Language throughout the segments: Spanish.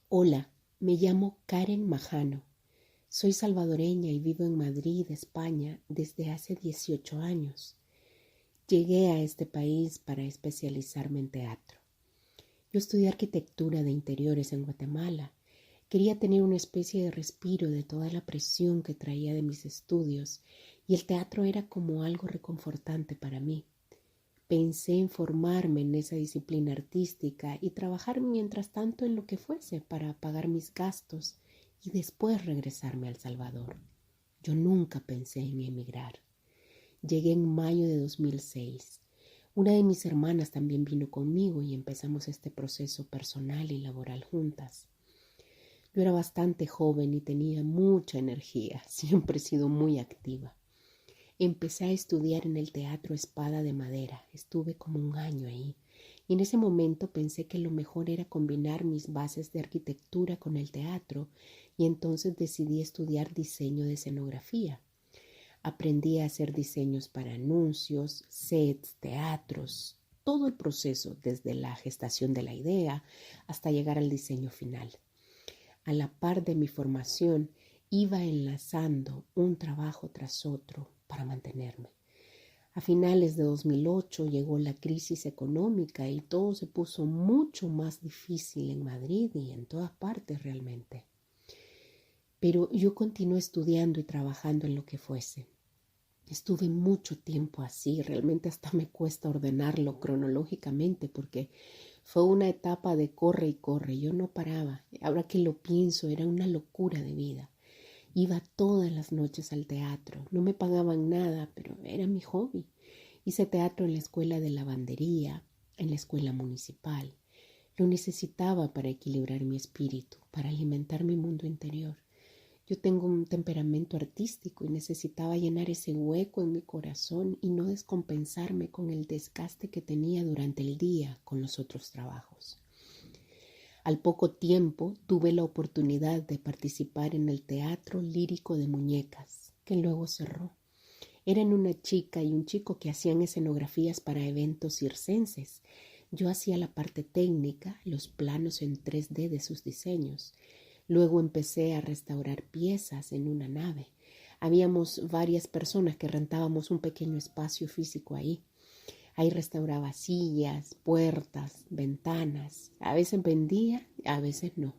Hola, me llamo Karen Majano. Soy salvadoreña y vivo en Madrid, España, desde hace 18 años. Llegué a este país para especializarme en teatro. Yo estudié arquitectura de interiores en Guatemala. Quería tener una especie de respiro de toda la presión que traía de mis estudios y el teatro era como algo reconfortante para mí. Pensé en formarme en esa disciplina artística y trabajar mientras tanto en lo que fuese para pagar mis gastos y después regresarme a El Salvador. Yo nunca pensé en emigrar. Llegué en mayo de 2006. Una de mis hermanas también vino conmigo y empezamos este proceso personal y laboral juntas. Yo era bastante joven y tenía mucha energía, siempre he sido muy activa. Empecé a estudiar en el Teatro Espada de Madera. Estuve como un año ahí. Y en ese momento pensé que lo mejor era combinar mis bases de arquitectura con el teatro y entonces decidí estudiar diseño de escenografía. Aprendí a hacer diseños para anuncios, sets, teatros, todo el proceso desde la gestación de la idea hasta llegar al diseño final. A la par de mi formación, iba enlazando un trabajo tras otro para mantenerme. A finales de 2008 llegó la crisis económica y todo se puso mucho más difícil en Madrid y en todas partes realmente. Pero yo continué estudiando y trabajando en lo que fuese. Estuve mucho tiempo así, realmente hasta me cuesta ordenarlo cronológicamente porque fue una etapa de corre y corre, yo no paraba. Ahora que lo pienso, era una locura de vida. Iba todas las noches al teatro. No me pagaban nada, pero era mi hobby. Hice teatro en la escuela de lavandería, en la escuela municipal. Lo necesitaba para equilibrar mi espíritu, para alimentar mi mundo interior. Yo tengo un temperamento artístico y necesitaba llenar ese hueco en mi corazón y no descompensarme con el desgaste que tenía durante el día con los otros trabajos. Al poco tiempo tuve la oportunidad de participar en el Teatro Lírico de Muñecas, que luego cerró. Eran una chica y un chico que hacían escenografías para eventos circenses. Yo hacía la parte técnica, los planos en 3D de sus diseños. Luego empecé a restaurar piezas en una nave. Habíamos varias personas que rentábamos un pequeño espacio físico ahí. Ahí restauraba sillas, puertas, ventanas. A veces vendía, a veces no.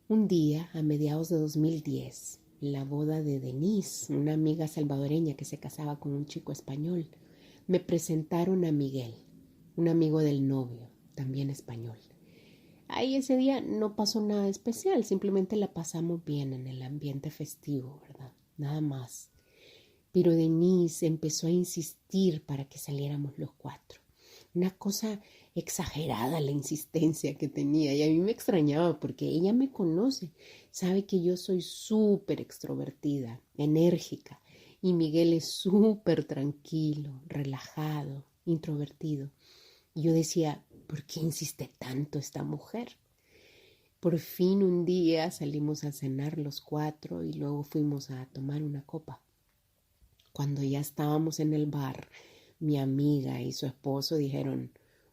Un día, a mediados de 2010, la boda de Denise, una amiga salvadoreña que se casaba con un chico español, me presentaron a Miguel, un amigo del novio, también español. Ahí ese día no pasó nada especial, simplemente la pasamos bien en el ambiente festivo, ¿verdad? Nada más. Pero Denise empezó a insistir para que saliéramos los cuatro. Una cosa exagerada la insistencia que tenía y a mí me extrañaba porque ella me conoce, sabe que yo soy súper extrovertida, enérgica y Miguel es súper tranquilo, relajado, introvertido. Y yo decía, ¿por qué insiste tanto esta mujer? Por fin un día salimos a cenar los cuatro y luego fuimos a tomar una copa. Cuando ya estábamos en el bar, mi amiga y su esposo dijeron,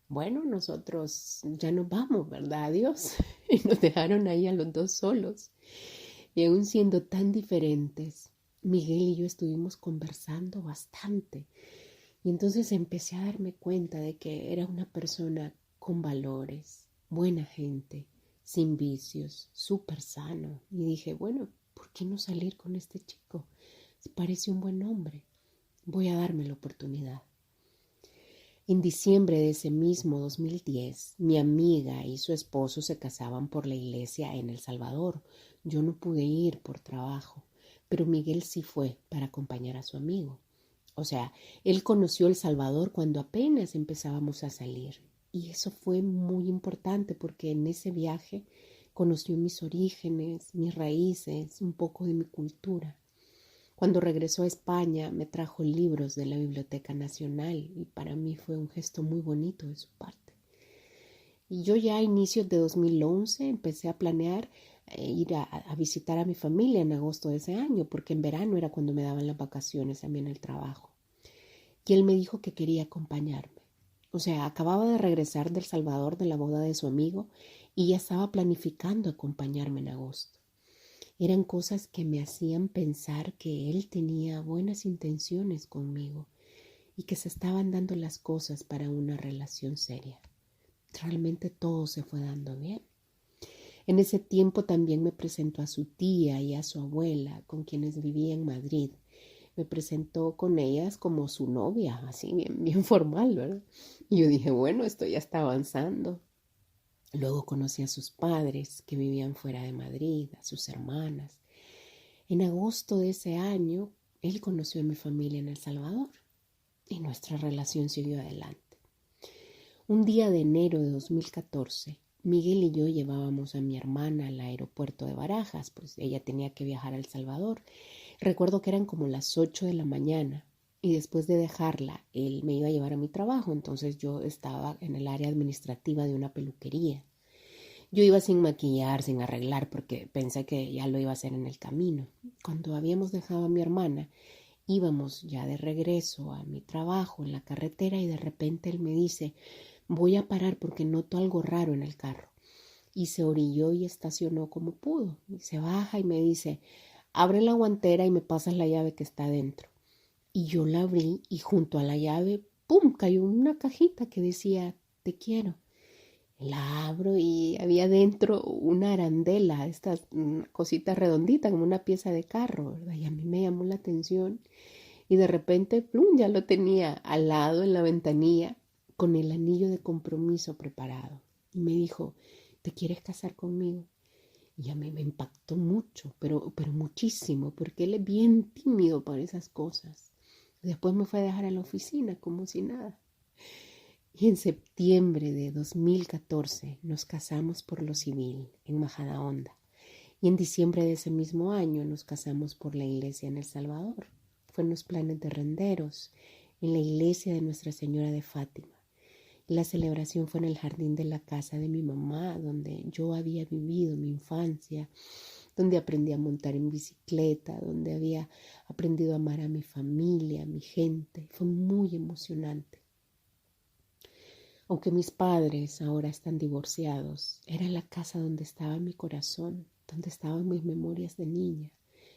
bueno, nosotros ya nos vamos, ¿verdad? Adiós. Y nos dejaron ahí a los dos solos. Y aún siendo tan diferentes, Miguel y yo estuvimos conversando bastante. Y entonces empecé a darme cuenta de que era una persona con valores, buena gente, sin vicios, súper sano. Y dije, bueno, ¿por qué no salir con este chico? Parece un buen hombre. Voy a darme la oportunidad. En diciembre de ese mismo 2010, mi amiga y su esposo se casaban por la iglesia en El Salvador. Yo no pude ir por trabajo, pero Miguel sí fue para acompañar a su amigo. O sea, él conoció El Salvador cuando apenas empezábamos a salir. Y eso fue muy importante porque en ese viaje conoció mis orígenes, mis raíces, un poco de mi cultura. Cuando regresó a España me trajo libros de la Biblioteca Nacional y para mí fue un gesto muy bonito de su parte. Y yo ya a inicios de 2011 empecé a planear ir a visitar a mi familia en agosto de ese año, porque en verano era cuando me daban las vacaciones también el trabajo. Y él me dijo que quería acompañarme. O sea, acababa de regresar de El Salvador de la boda de su amigo y ya estaba planificando acompañarme en agosto. Eran cosas que me hacían pensar que él tenía buenas intenciones conmigo y que se estaban dando las cosas para una relación seria. Realmente todo se fue dando bien. En ese tiempo también me presentó a su tía y a su abuela, con quienes vivía en Madrid. Me presentó con ellas como su novia, así bien formal, ¿verdad? Y yo dije, bueno, esto ya está avanzando. Luego conocí a sus padres, que vivían fuera de Madrid, a sus hermanas. En agosto de ese año, él conoció a mi familia en El Salvador y nuestra relación siguió adelante. Un día de enero de 2014, Miguel y yo llevábamos a mi hermana al aeropuerto de Barajas, pues ella tenía que viajar a El Salvador. Recuerdo que eran como las 8 de la mañana y después de dejarla, él me iba a llevar a mi trabajo, entonces yo estaba en el área administrativa de una peluquería. Yo iba sin maquillar, sin arreglar, porque pensé que ya lo iba a hacer en el camino. Cuando habíamos dejado a mi hermana, íbamos ya de regreso a mi trabajo en la carretera y de repente él me dice, voy a parar porque noto algo raro en el carro. Y se orilló y estacionó como pudo. Y se baja y me dice, abre la guantera y me pasas la llave que está dentro. Y yo la abrí y junto a la llave, ¡pum!, cayó una cajita que decía, te quiero. La abro y había dentro una arandela, estas cositas redonditas, como una pieza de carro, ¿verdad? Y a mí me llamó la atención. Y de repente, plum, ya lo tenía al lado en la ventanilla con el anillo de compromiso preparado. Y me dijo, ¿te quieres casar conmigo? Y a mí me impactó mucho, pero muchísimo, porque él es bien tímido para esas cosas. Después me fue a dejar a la oficina como si nada. Y en septiembre de 2014 nos casamos por lo civil en Majadahonda. Y en diciembre de ese mismo año nos casamos por la iglesia en El Salvador. Fue en los planes de renderos, en la iglesia de Nuestra Señora de Fátima. Y la celebración fue en el jardín de la casa de mi mamá, donde yo había vivido mi infancia, donde aprendí a montar en bicicleta, donde había aprendido a amar a mi familia, a mi gente. Fue muy emocionante. Aunque mis padres ahora están divorciados, era la casa donde estaba mi corazón, donde estaban mis memorias de niña.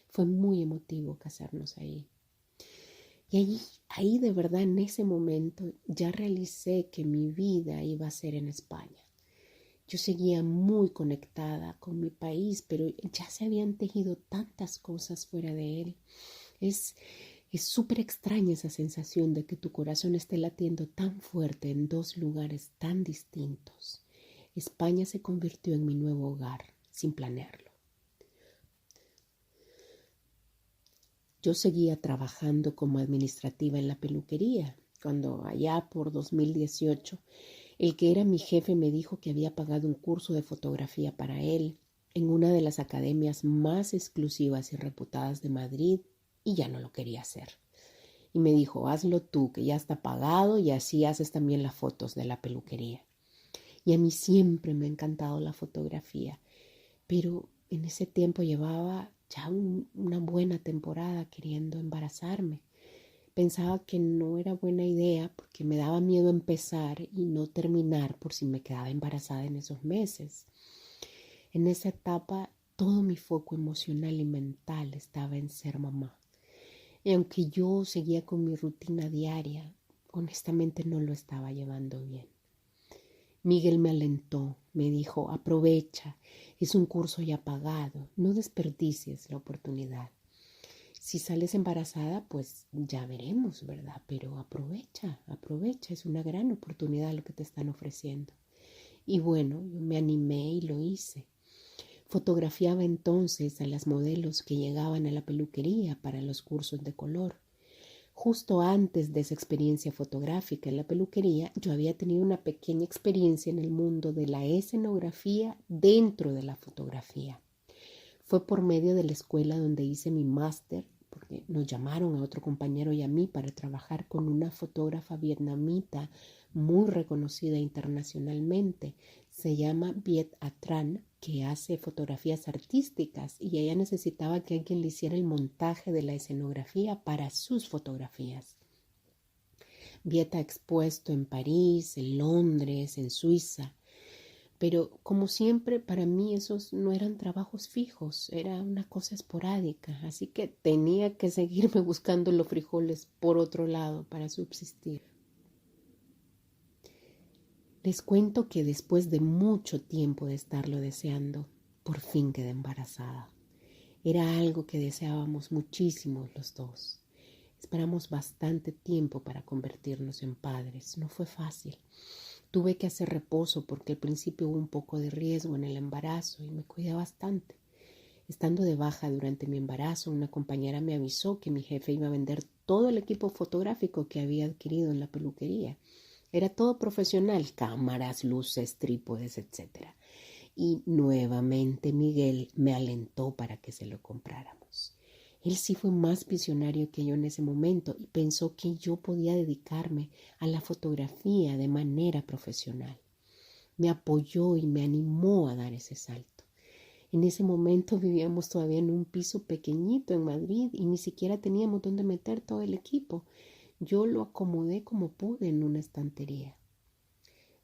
Fue muy emotivo casarnos ahí. Y ahí de verdad en ese momento ya realicé que mi vida iba a ser en España. Yo seguía muy conectada con mi país, pero ya se habían tejido tantas cosas fuera de él. Es súper extraña esa sensación de que tu corazón esté latiendo tan fuerte en dos lugares tan distintos. España se convirtió en mi nuevo hogar, sin planearlo. Yo seguía trabajando como administrativa en la peluquería, cuando allá por 2018 el que era mi jefe me dijo que había pagado un curso de fotografía para él en una de las academias más exclusivas y reputadas de Madrid y ya no lo quería hacer. Y me dijo, hazlo tú, que ya está pagado y así haces también las fotos de la peluquería. Y a mí siempre me ha encantado la fotografía, pero en ese tiempo llevaba ya una buena temporada queriendo embarazarme. Pensaba que no era buena idea porque me daba miedo empezar y no terminar por si me quedaba embarazada en esos meses. En esa etapa todo mi foco emocional y mental estaba en ser mamá. Y aunque yo seguía con mi rutina diaria, honestamente no lo estaba llevando bien. Miguel me alentó, me dijo, aprovecha, es un curso ya pagado, no desperdicies la oportunidad. Si sales embarazada, pues ya veremos, ¿verdad? Pero aprovecha, es una gran oportunidad lo que te están ofreciendo. Y bueno, yo me animé y lo hice. Fotografiaba entonces a las modelos que llegaban a la peluquería para los cursos de color. Justo antes de esa experiencia fotográfica en la peluquería, yo había tenido una pequeña experiencia en el mundo de la escenografía dentro de la fotografía. Fue por medio de la escuela donde hice mi máster, porque nos llamaron a otro compañero y a mí para trabajar con una fotógrafa vietnamita muy reconocida internacionalmente. Se llama Viet Atran, que hace fotografías artísticas y ella necesitaba que alguien le hiciera el montaje de la escenografía para sus fotografías. Vieta expuesto en París, en Londres, en Suiza. Pero como siempre, para mí esos no eran trabajos fijos, era una cosa esporádica, así que tenía que seguirme buscando los frijoles por otro lado para subsistir. Les cuento que después de mucho tiempo de estarlo deseando, por fin quedé embarazada. Era algo que deseábamos muchísimo los dos. Esperamos bastante tiempo para convertirnos en padres. No fue fácil. Tuve que hacer reposo porque al principio hubo un poco de riesgo en el embarazo y me cuidé bastante. Estando de baja durante mi embarazo, una compañera me avisó que mi jefe iba a vender todo el equipo fotográfico que había adquirido en la peluquería. Era todo profesional, cámaras, luces, trípodes, etc. Y nuevamente Miguel me alentó para que se lo compráramos. Él sí fue más visionario que yo en ese momento y pensó que yo podía dedicarme a la fotografía de manera profesional. Me apoyó y me animó a dar ese salto. En ese momento vivíamos todavía en un piso pequeñito en Madrid y ni siquiera teníamos dónde meter todo el equipo. Yo lo acomodé como pude en una estantería.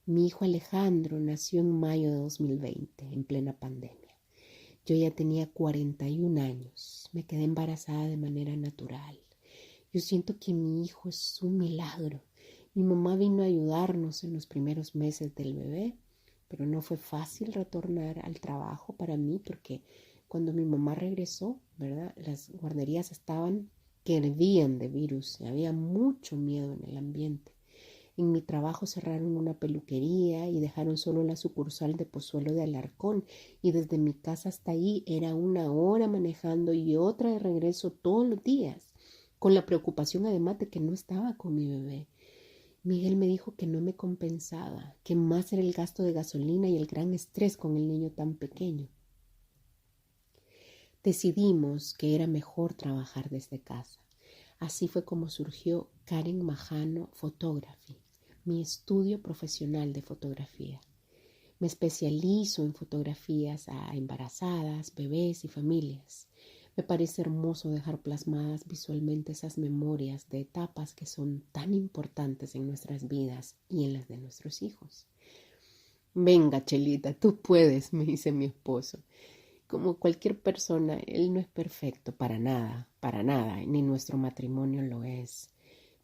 Mi hijo Alejandro nació en mayo de 2020, en plena pandemia. Yo ya tenía 41 años. Me quedé embarazada de manera natural. Yo siento que mi hijo es un milagro. Mi mamá vino a ayudarnos en los primeros meses del bebé, pero no fue fácil retornar al trabajo para mí porque cuando mi mamá regresó, ¿verdad? Las guarderías estaban que hervían de virus. Había mucho miedo en el ambiente. En mi trabajo cerraron una peluquería y dejaron solo la sucursal de Pozuelo de Alarcón y desde mi casa hasta ahí era 1 hora manejando y otra de regreso todos los días, con la preocupación además de que no estaba con mi bebé. Miguel me dijo que no me compensaba, que más era el gasto de gasolina y el gran estrés con el niño tan pequeño. Decidimos que era mejor trabajar desde casa. Así fue como surgió Karen Majano Photography, mi estudio profesional de fotografía. Me especializo en fotografías a embarazadas, bebés y familias. Me parece hermoso dejar plasmadas visualmente esas memorias de etapas que son tan importantes en nuestras vidas y en las de nuestros hijos. Venga, Chelita, tú puedes, me dice mi esposo. Como cualquier persona, él no es perfecto para nada, ni nuestro matrimonio lo es.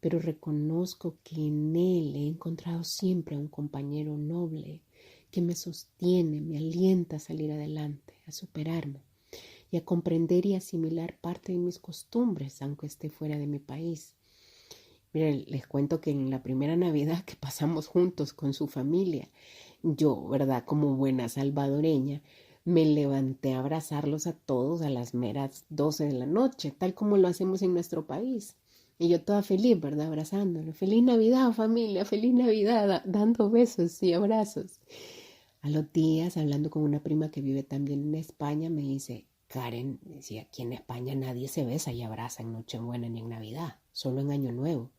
Pero reconozco que en él he encontrado siempre a un compañero noble que me sostiene, me alienta a salir adelante, a superarme y a comprender y asimilar parte de mis costumbres, aunque esté fuera de mi país. Miren, les cuento que en la primera Navidad que pasamos juntos con su familia, yo, ¿verdad? Como buena salvadoreña, me levanté a abrazarlos a todos a las meras 12 de la noche, tal como lo hacemos en nuestro país. Y yo toda feliz, ¿verdad? Abrazándolo. Feliz Navidad, familia, feliz Navidad, dando besos y abrazos. A los días, hablando con una prima que vive también en España, me dice, Karen, si aquí en España nadie se besa y abraza en Nochebuena ni en Navidad, solo en Año Nuevo.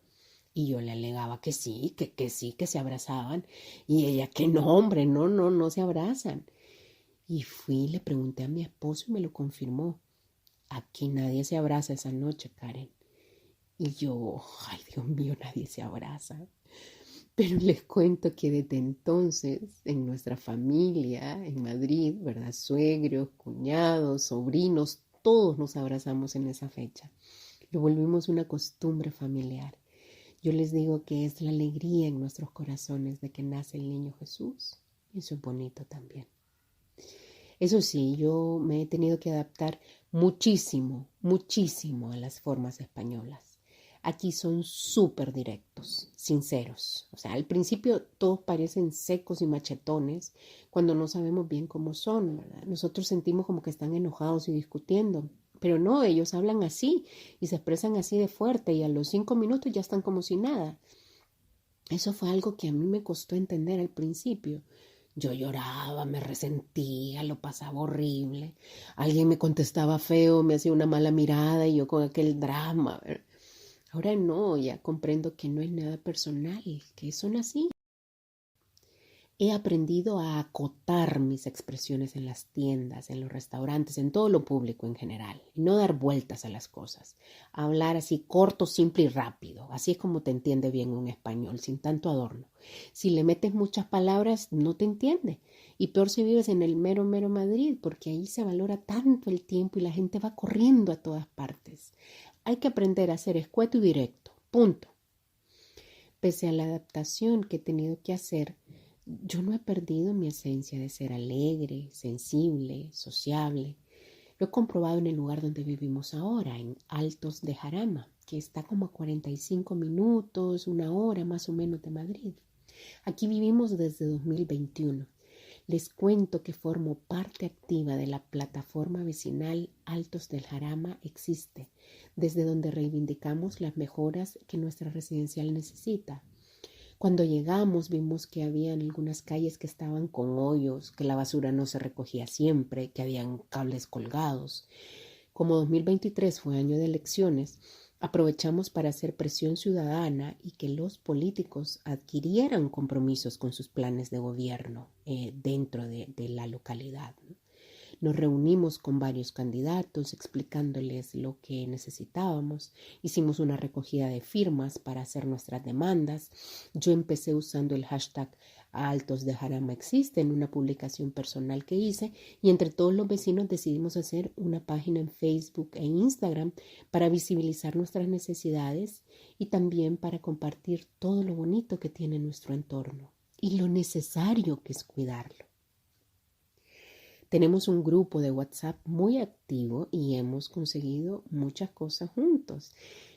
Y yo le alegaba que sí, que sí, que se abrazaban. Y ella, que no, hombre, no se abrazan. Y fui y le pregunté a mi esposo y me lo confirmó. Aquí nadie se abraza esa noche, Karen. Y yo, ay, Dios mío, nadie se abraza. Pero les cuento que desde entonces, en nuestra familia, en Madrid, ¿verdad? Suegros, cuñados, sobrinos, todos nos abrazamos en esa fecha. Lo volvimos una costumbre familiar. Yo les digo que es la alegría en nuestros corazones de que nace el niño Jesús. Y eso es bonito también. Eso sí, yo me he tenido que adaptar muchísimo a las formas españolas. Aquí son súper directos, sinceros. O sea, al principio todos parecen secos y machetones cuando no sabemos bien cómo son, ¿verdad? Nosotros sentimos como que están enojados y discutiendo, pero no, ellos hablan así y se expresan así de fuerte y a los 5 minutos ya están como si nada. Eso fue algo que a mí me costó entender al principio. Yo lloraba, me resentía, lo pasaba horrible. Alguien me contestaba feo, me hacía una mala mirada y yo con aquel drama. Ahora no, ya comprendo que no es nada personal, que son así. he aprendido a acotar mis expresiones en las tiendas, en los restaurantes, en todo lo público en general, y no dar vueltas a las cosas. Hablar así corto, simple y rápido. Así es como te entiende bien un español, sin tanto adorno. Si le metes muchas palabras, no te entiende. Y peor si vives en el mero Madrid, porque ahí se valora tanto el tiempo y la gente va corriendo a todas partes. Hay que aprender a ser escueto y directo. Punto. Pese a la adaptación que he tenido que hacer, yo no he perdido mi esencia de ser alegre, sensible, sociable. Lo he comprobado en el lugar donde vivimos ahora, en Altos de Jarama, que está como a 45 minutos, una hora más o menos de Madrid. Aquí vivimos desde 2021. Les cuento que formo parte activa de la plataforma vecinal Altos del Jarama Existe, desde donde reivindicamos las mejoras que nuestra residencial necesita. Cuando llegamos vimos que habían algunas calles que estaban con hoyos, que la basura no se recogía siempre, que habían cables colgados. Como 2023 fue año de elecciones, aprovechamos para hacer presión ciudadana y que los políticos adquirieran compromisos con sus planes de gobierno dentro de la localidad, ¿no? Nos reunimos con varios candidatos explicándoles lo que necesitábamos. Hicimos una recogida de firmas para hacer nuestras demandas. Yo empecé usando el hashtag Altos de Jarama Existe en una publicación personal que hice y entre todos los vecinos decidimos hacer una página en Facebook e Instagram para visibilizar nuestras necesidades y también para compartir todo lo bonito que tiene nuestro entorno y lo necesario que es cuidarlo. Tenemos un grupo de WhatsApp muy activo y hemos conseguido muchas cosas juntos.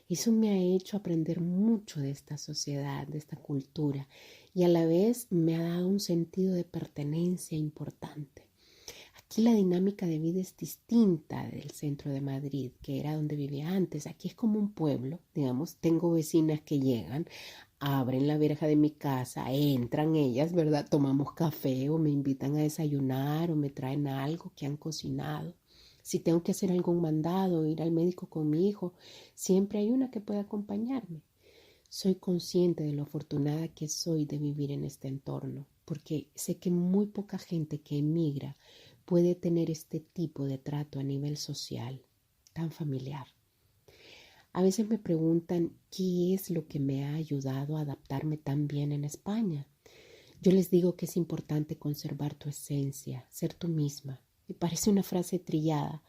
Eso me ha hecho aprender mucho de esta sociedad, de esta cultura, y a la vez me ha dado un sentido de pertenencia importante. Aquí la dinámica de vida es distinta del centro de Madrid, que era donde vivía antes. Aquí es como un pueblo, digamos, tengo vecinas que llegan, abren la verja de mi casa, entran ellas, ¿verdad? Tomamos café o me invitan a desayunar o me traen algo que han cocinado. Si tengo que hacer algún mandado, ir al médico con mi hijo, siempre hay una que puede acompañarme. Soy consciente de lo afortunada que soy de vivir en este entorno, porque sé que muy poca gente que emigra puede tener este tipo de trato a nivel social, tan familiar. A veces me preguntan qué es lo que me ha ayudado a adaptarme tan bien en España. Yo les digo que es importante conservar tu esencia, ser tú misma. Me parece una frase trillada,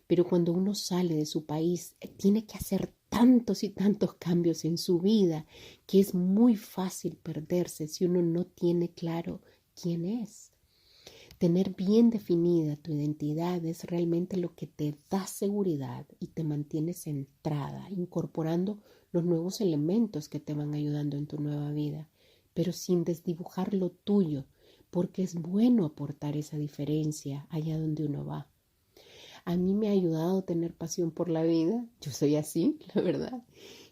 pero cuando uno sale de su país, tiene que hacer tantos y tantos cambios en su vida que es muy fácil perderse si uno no tiene claro quién es. Tener bien definida tu identidad es realmente lo que te da seguridad y te mantiene centrada, incorporando los nuevos elementos que te van ayudando en tu nueva vida, pero sin desdibujar lo tuyo, porque es bueno aportar esa diferencia allá donde uno va. A mí me ha ayudado a tener pasión por la vida, yo soy así, la verdad.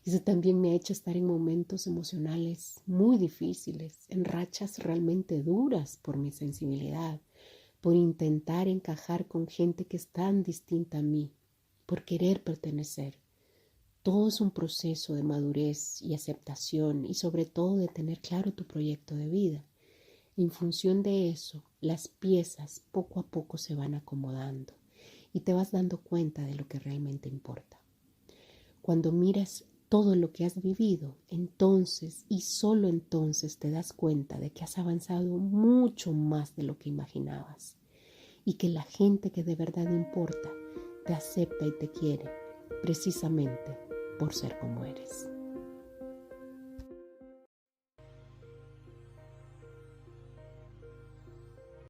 Eso también me ha hecho estar en momentos emocionales muy difíciles, en rachas realmente duras por mi sensibilidad, por intentar encajar con gente que es tan distinta a mí, por querer pertenecer. Todo es un proceso de madurez y aceptación y sobre todo de tener claro tu proyecto de vida. En función de eso, las piezas poco a poco se van acomodando y te vas dando cuenta de lo que realmente importa. Cuando miras todo lo que has vivido, entonces y solo entonces te das cuenta de que has avanzado mucho más de lo que imaginabas y que la gente que de verdad importa te acepta y te quiere precisamente por ser como eres.